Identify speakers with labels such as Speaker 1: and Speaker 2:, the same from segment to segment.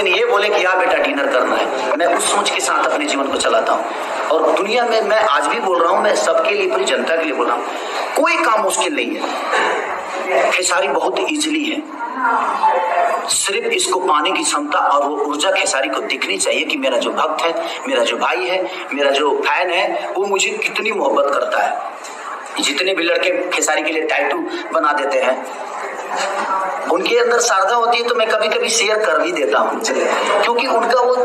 Speaker 1: दिन ये बोले कि यार बेटा डिनर करना है, मैं उस सोच के साथ अपने जीवन को चलाता हूँ। और दुनिया में मैं आज भी बोल रहा हूँ, मैं सबके लिए, पूरी जनता के लिए बोल रहा हूँ, कोई काम मुश्किल नहीं है। खेसारी बहुत इजीली है, सिर्फ इसको पाने की क्षमता और वो ऊर्जा खेसारी को दिखनी चाहिए कि मेरा जो भक्त है, मेरा जो भाई है, मेरा जो फैन है, वो मुझे कितनी मोहब्बत करता है। जितने भी लड़के खेसारी के लिए टैटू बना देते हैं, उनके अंदर श्रद्धा होती है तो मैं कभी कभी शेयर कर भी देता हूँ, क्योंकि उनका वो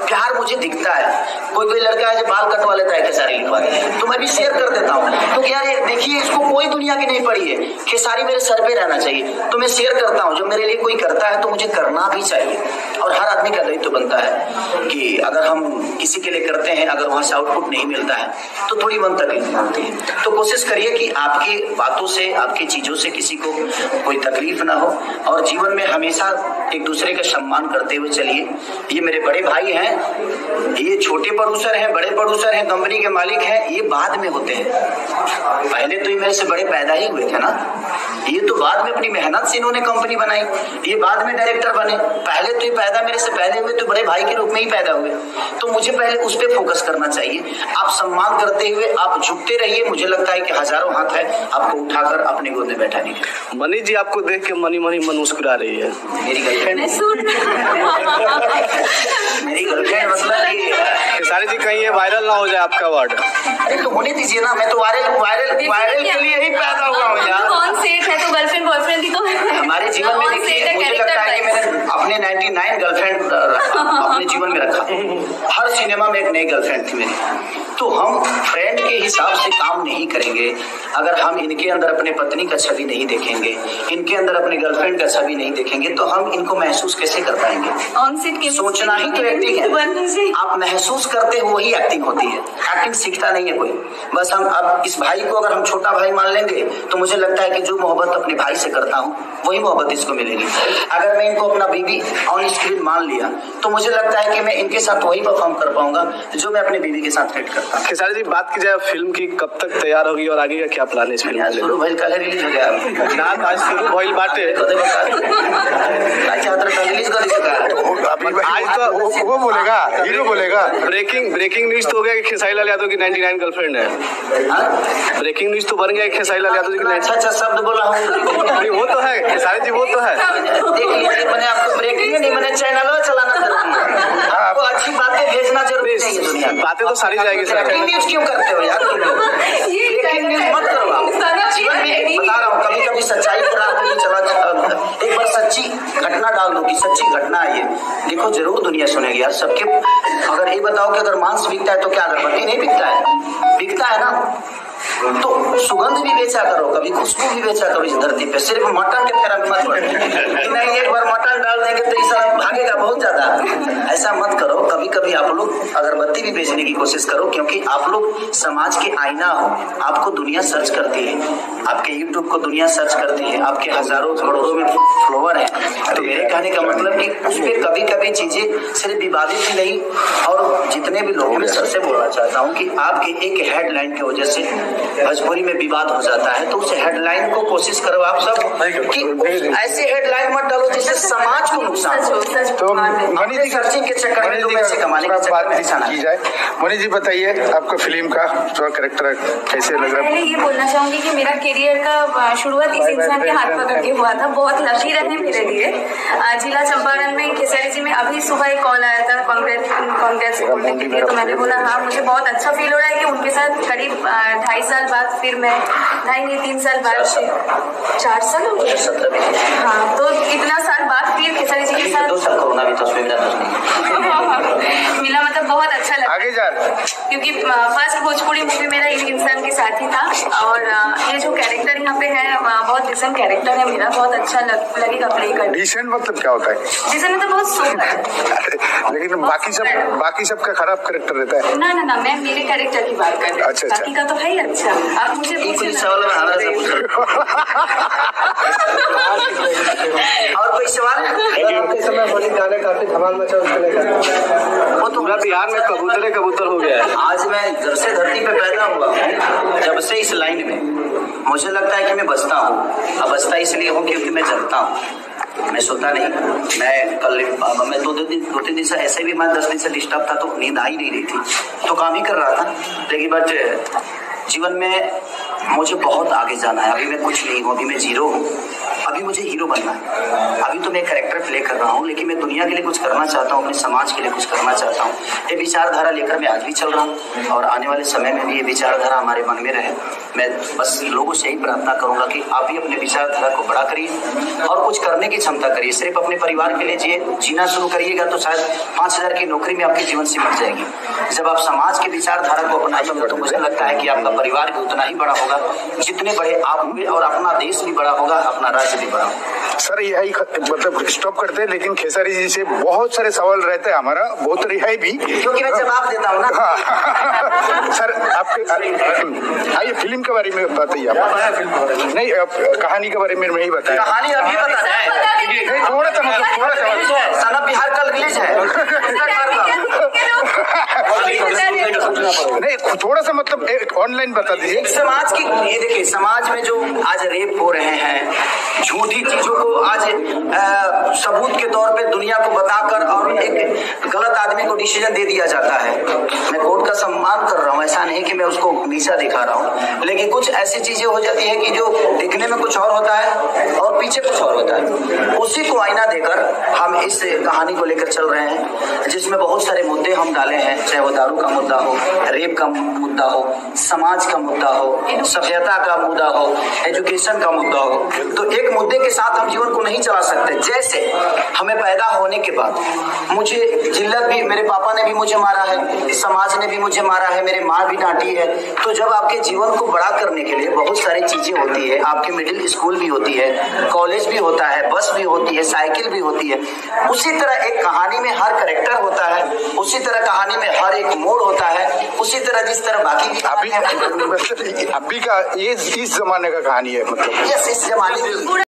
Speaker 1: प्यार मुझे दिखता है। कोई लड़का है जो बाल कटवा लेता है, खेसारी लिखवा देता है, तो मैं भी शेयर कर देता हूँ। तो यार देखिए, इसको कोई दुनिया की नहीं पड़ी है, खेसारी मेरे सर पे रहना चाहिए, तो मैं शेयर करता हूँ। जो मेरे लिए कोई करता है तो मुझे करना भी चाहिए। और हर आदमी का दायित्व बनता है कि अगर हम किसी के लिए करते हैं, अगर वहां से आउटपुट नहीं मिलता है तो थोड़ी मन तकलीफ होती है। तो कोशिश करिए कि आपकी बातों से, आपकी चीजों से किसी को कोई तकलीफ ना हो, और जीवन में हमेशा एक दूसरे का सम्मान करते हुए चलिए। ये मेरे बड़े भाई हैं, ये छोटे प्रोड्यूसर हैं, बड़े प्रोड्यूसर हैं, कंपनी के मालिक हैं, ये बाद में होते हैं। पहले तो ये मेरे से बड़े पैदा ही हुए थे ना, ये तो बाद में अपनी मेहनत से इन्होंने कंपनी बनाई, ये बाद में डायरेक्टर बने। पहले तो ये पैदा मेरे से पहले हुए, तो बड़े भाई के रूप में ही पैदा हुए। तो मुझे पहले उस पर फोकस करना चाहिए। आप सम्मान करते हुए आप झुकते रहिए। मुझे लगता है कि हजारों हाथ है आपको उठाकर अपने गोद में बैठाने के।
Speaker 2: मनी जी आपको देख के मनी मन मुस्कुरा रही है।
Speaker 1: मेरी गर्लफ्रेंड मेरी गर्लफ्रेंड मतलब कि
Speaker 2: खेसारी जी कहीं ये वायरल ना हो जाए आपका वर्ड।
Speaker 1: अरे तो होने दीजिए ना, मैं तो वायरल के लिए ही पैदा हुआ हूँ यार।
Speaker 3: कौन सेट है तो गर्लफ्रेंड बॉयफ्रेंड की तो
Speaker 1: हमारे जीवन में देखिए, मुझे लगता है कि मैंने अपने 99 गर्लफ्रेंड अपने जीवन में रखा। हर सिनेमा में एक नई गर्लफ्रेंड थी मेरी। तो हम फ्रेंड के हिसाब से काम नहीं करेंगे अगर हम इनके अंदर अपने पत्नी का छवि नहीं देखेंगे, इनके अंदर अपने गर्लफ्रेंड का छवि नहीं देखेंगे, तो हम इनको महसूस कैसे कर पाएंगे? सोचना ही तो एक्टिंग है। आप महसूस करते हो वही एक्टिंग होती है। एक्टिंग सीखता नहीं है कोई। बस हम अब इस भाई को अगर हम छोटा भाई मान लेंगे तो मुझे लगता है कि जो मोहब्बत अपने भाई से करता हूँ वही मोहब्बत इसको मिलेगी। अगर मैं इनको अपना बीवी ऑन स्क्रीन मान लिया तो मुझे लगता है कि मैं इनके साथ वही परफॉर्म कर पाऊंगा जो मैं अपने बीवी के साथ फिट करता हूँ।
Speaker 2: खेसारी जी बात की जाए फिल्म की, कब तक तैयार होगी और आगे का क्या प्लान है इस फिल्म में?
Speaker 1: शुरू भइल कल रिलीज हो गया
Speaker 2: ना, आज शुरू भइल बाटे। आज तो
Speaker 4: वो बोलेगा, हीरो बोलेगा।
Speaker 2: ब्रेकिंग न्यूज तो हो गया कि खेसारी लाल यादव की 99 गर्लफ्रेंड है। ब्रेकिंग न्यूज तो बन गया कि खेसारी लाल यादव की।
Speaker 1: अच्छा शब्द बोला हूँ।
Speaker 2: वो तो है खेसारी जी, वो तो है।
Speaker 1: देख लीजिए, मैंने आपको ब्रेकिंग नहीं, मैंने चैनल चलाना जरूरी है। आपको अच्छी बातें भेजना जरूरी नहीं है दुनिया में।
Speaker 2: बातें तो सारी जाएगी सर।
Speaker 1: ब्रेकिंग न्यूज क्यों करते हो यार तुम लोग? ब्रेकिंग न्यूज मत करो आप। जीवन में बता रहा हूँ, कभी कभी सच्चाई को राह पे चला, एक बार सच्ची घटना डाल दो कि सच्ची घटना है ये, देखो जरूर दुनिया सुनेगी यार सबके। अगर ये बताओ कि अगर मांस बिकता है तो क्या अगरबत्ती नहीं बिकता है? बिकता है ना। तो सुगंध भी बेचा करो, कभी खुशबू भी बेचा करो इस धरती पे। सिर्फ मटन के फेरा मत पड़ो कि नहीं एक बार मटन डाल देंगे तो इस भागेगा बहुत ज्यादा। ऐसा मत करो। कभी कभी आप लोग अगरबत्ती भी बेचने की कोशिश करो, क्योंकि आप लोग समाज के आईना हो। आपको दुनिया सर्च करती है, आपके यूट्यूब को दुनिया सर्च करती है, आपके हजारों करोड़ों में फॉलोअर है। तो मेरे कहने का मतलब कि उस पर कभी कभी चीजें सिर्फ विवादित ही नहीं, और जितने भी लोगों में सबसे बोलना चाहता हूँ कि आपके एक हेडलाइन की वजह से भोजपुरी में विवाद हो जाता है, तो उस हेडलाइन को कोशिश करो आप सब कि ऐसे हेडलाइन मत डालो जिससे समाज को नुकसान हो।
Speaker 4: तो मनी जी
Speaker 1: सर्चिंग के चक्कर में लोग ऐसे कमाने के चक्कर में निशाना
Speaker 4: की जाए। मनी जी बताइए आपको फिल्म का जो कैरेक्टर कैसे लग रहा है?
Speaker 3: पहले ये बोलना चाहूंगी कि मेरा करियर का शुरुआत इस इंसान के हाथ पकड़ के हुआ था। बहुत लकी रहे मेरे लिए। जिला चंपारण में खेसारी जी में अभी सुबह एक कॉल आया था कांग्रेस बोलने के लिए, तो मैंने बोला हाँ मुझे बहुत अच्छा फील हो रहा है कि उनके साथ करीब 2.5 साल बाद फिर मैं 3 साल बाद 4 साल हो गए। हाँ, तो इतना साल बाद फिर खेसारी जी के साथ
Speaker 1: 2 साल कोरोना भी तो उसमें
Speaker 3: मिला, मतलब बहुत अच्छा लगा।
Speaker 4: आगे जा,
Speaker 3: क्योंकि फर्स्ट भोजपुरी मूवी मेरा इन इंसान के साथ ही था, और ये जो कैरेक्टर यहाँ पे है बहुत डिसेंट कैरेक्टर है मेरा। बहुत अच्छा लगेगा प्ले कर।
Speaker 4: डिसेंट मतलब क्या होता है?
Speaker 3: डिसेंट मतलब बहुत सुंदर।
Speaker 4: लेकिन बाकी सब का खराब कैरेक्टर रहता है।
Speaker 3: ना मैं मेरे कैरेक्टर की बात कर रही हूँ।
Speaker 4: अच्छा,
Speaker 3: बाकी का तो है ही अच्छा। आप मुझे
Speaker 1: और कोई सवाल?
Speaker 2: आपके समय होली गाने काफी धमाल मचा, उसको लेकर वो तो पूरा बिहार में कबूतर हो गया है।
Speaker 1: आज मैं जब से धरती पे पैदा हुआ, जब से इस लाइन में मुझे लगता है कि मैं बचता हूँ। अब बचता इसलिए हूँ क्योंकि मैं जगता हूँ। मैं सोता नहीं। मैं कल मैं दो तीन दिन से ऐसे भी, मैं 10 दिन से डिस्टर्ब था, तो नींद आ ही नहीं रही थी, तो काम ही कर रहा था। लेकिन बट जीवन में मुझे बहुत आगे जाना है। अभी मैं कुछ नहीं हूँ, अभी मैं जीरो हूँ, अभी मुझे हीरो बनना है। अभी तो मैं कैरेक्टर प्ले कर रहा हूँ, लेकिन मैं दुनिया के लिए कुछ करना चाहता हूँ, अपने समाज के लिए कुछ करना चाहता हूँ। ये विचारधारा लेकर मैं आज भी चल रहा हूँ और आने वाले समय में भी ये विचारधारा हमारे मन में रहे। मैं बस लोगों से यही प्रार्थना करूंगा कि आप भी अपने विचारधारा को बड़ा करिए और कुछ करने की क्षमता करिए। सिर्फ अपने परिवार के लिए जीना शुरू करिएगा तो शायद 5000 की नौकरी में आपके जीवन सिमट जाएगी। जब आप समाज की विचारधारा को अपनाइएगा तो मुझे लगता है कि आपका परिवार भी उतना ही बड़ा होगा जितने बड़े आप होंगे, और अपना देश भी बड़ा होगा, अपना राज्य भी बड़ा होगा।
Speaker 4: सर यही मतलब स्टॉप करते हैं, लेकिन खेसारी जी से बहुत सारे सवाल रहते हैं हमारा, बहुत रिहाई भी,
Speaker 1: क्योंकि मैं जवाब देता हूँ ना।
Speaker 4: हाँ। सर आपके आइए फिल्म के बारे में बताइए आप। नहीं कहानी के बारे में नहीं बताया।
Speaker 1: कहानी अभी बता
Speaker 4: नहीं थोड़ा सा मतलब थोड़ा सा
Speaker 1: सना बिहार कल रिलीज है।
Speaker 4: नहीं थोड़ा सा मतलब ऑनलाइन बता दीजिए।
Speaker 1: समाज की ये देखिए, समाज में जो आज रेप हो रहे हैं, झूठी चीजों को आज सबूत के तौर पे दुनिया को बताकर और एक गलत आदमी को डिसीजन दे दिया जाता है। मैं कोर्ट का सम्मान कर रहा हूँ, ऐसा नहीं कि मैं उसको नीचा दिखा रहा हूँ, लेकिन कुछ ऐसी चीजें हो जाती है कि जो दिखने में कुछ और होता है और पीछे कुछ और होता है। उसी को आईना देकर हम इस कहानी को लेकर चल रहे हैं, जिसमें बहुत सारे मुद्दे हम डाले हैं, चाहे वो दारू का मुद्दा हो, रेप का मुद्दा हो, समाज का मुद्दा हो, सभ्यता का मुद्दा हो, एजुकेशन का मुद्दा हो। तो एक मुद्दे के साथ हम जीवन को नहीं चला सकते। जैसे हमें पैदा होने के बाद मुझे जिल्लत भी, मेरे पापा ने भी मुझे मारा है, समाज ने भी मुझे मारा है, मेरी माँ भी डांटी है। तो जब आपके जीवन को बड़ा करने के लिए बहुत सारी चीजें होती है, आपकी मिडिल स्कूल भी होती है, कॉलेज भी होता है, बस भी होती है, साइकिल भी होती है। उसी तरह एक कहानी में हर कैरेक्टर होता है, उसी तरह कहानी में हर एक मोड़ होता है, उसी तरह जिस तरह बाकी
Speaker 4: अभी का ये इस जमाने का कहानी है, मतलब
Speaker 1: यस, इस जमाने की